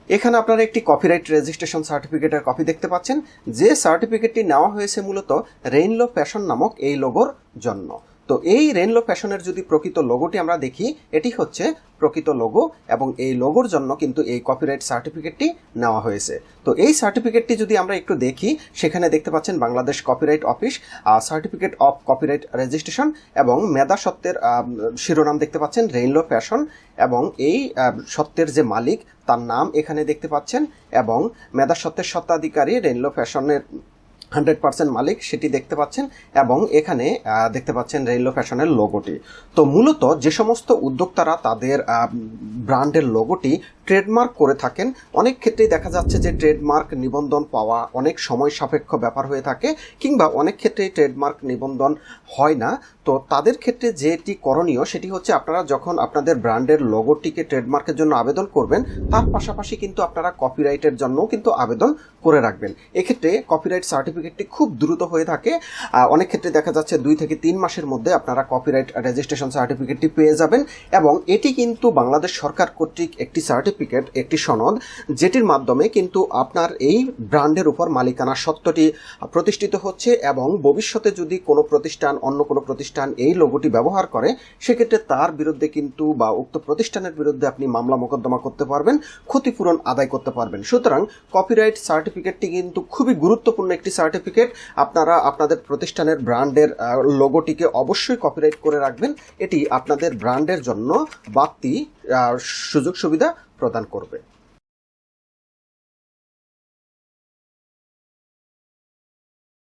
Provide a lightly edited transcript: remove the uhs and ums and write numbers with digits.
এখানে আপনারা একটি কপিরাইট রেজিস্ট্রেশন সার্টিফিকেটের কপি দেখতে পাচ্ছেন, যে সার্টিফিকেটটি নেওয়া হয়েছে মূলত রেইনলো ফ্যাশন নামক এই লোগোর জন্য। তো এই রেইনলো ফ্যাশনের যদি প্রকৃত লোগোটি আমরা দেখি, এটি হচ্ছে প্রকৃত লোগো এবং এই লোগোর জন্য কিন্তু এই কপিরাইট সার্টিফিকেটটি নেওয়া হয়েছে। তো এই সার্টিফিকেটটি যদি আমরা একটু দেখি, সেখানে দেখতে পাচ্ছেন Bangladesh copyright office, certificate of copyright registration এবং মেধা সত্ত্বের শিরোনাম দেখতে পাচ্ছেন রেইনলো ফ্যাশন, এবং এই সত্ত্বের যে মালিক তার নাম এখানে দেখতে পাচ্ছেন, এবং মেধা সত্ত্বের স্বত্বাধিকারী রেইনলো ফ্যাশনের 100% মালিক সেটি দেখতে পাচ্ছেন, এবং এখানে দেখতে পাচ্ছেন রেইনলো ফ্যাশনের লোগোটি। তো মূলত যে সমস্ত উদ্যোক্তারা তাদের ব্র্যান্ডের লোগোটি ট্রেডমার্ক করে থাকেন, অনেক ক্ষেত্রেই দেখা যাচ্ছে যে ট্রেডমার্ক নিবন্ধন পাওয়া অনেক সময় সাপেক্ষ ব্যাপার হয়ে থাকে, কিংবা অনেক ক্ষেত্রেই ট্রেডমার্ক নিবন্ধন হয় না। তো তাদের ক্ষেত্রে যেটি করণীয় সেটি হচ্ছে, আপনারা যখন আপনাদের ব্র্যান্ডের লোগোটিকে ট্রেডমার্কের জন্য আবেদন করবেন, তার পাশাপাশি কিন্তু আপনারা কপিরাইটের জন্য কিন্তু আবেদন করে রাখবেন। এক্ষেত্রে কপিরাইট সার্টিফিকেটটি খুব দ্রুত হয়ে থাকে, অনেক ক্ষেত্রে দেখা যাচ্ছে 2 থেকে 3 মাসের মধ্যে আপনারা কপিরাইট রেজিস্ট্রেশন সার্টিফিকেটটি পেয়ে যাবেন। এবং এটি কিন্তু বাংলাদেশ সরকার কর্তৃক একটি সার্টিফিকেট, একটি সনদ, যেটির মাধ্যমে কিন্তু আপনার এই ব্র্যান্ডের উপর মালিকানা সত্ত্বটি প্রতিষ্ঠিত হচ্ছে, এবং ভবিষ্যতে যদি কোনো প্রতিষ্ঠান, অন্য কোনো প্রতিষ্ঠান এই লোগোটি ব্যবহার করে, সেক্ষেত্রে তার বিরুদ্ধে কিন্তু বা উক্ত প্রতিষ্ঠানের বিরুদ্ধে আপনি মামলা মোকদ্দমা করতে পারবেন, ক্ষতিপূরণ আদায় করতে পারবেন। সুতরাং কপিরাইট সার্টিফিকেটটি কিন্তু খুবই গুরুত্বপূর্ণ একটি সার্টিফিকেট। আপনারা আপনাদের প্রতিষ্ঠানের ব্র্যান্ডের লোগোটিকে অবশ্যই কপিরাইট করে রাখবেন, এটি আপনাদের ব্র্যান্ডের জন্য বাড়তি সুযোগ সুবিধা প্রদান করবে।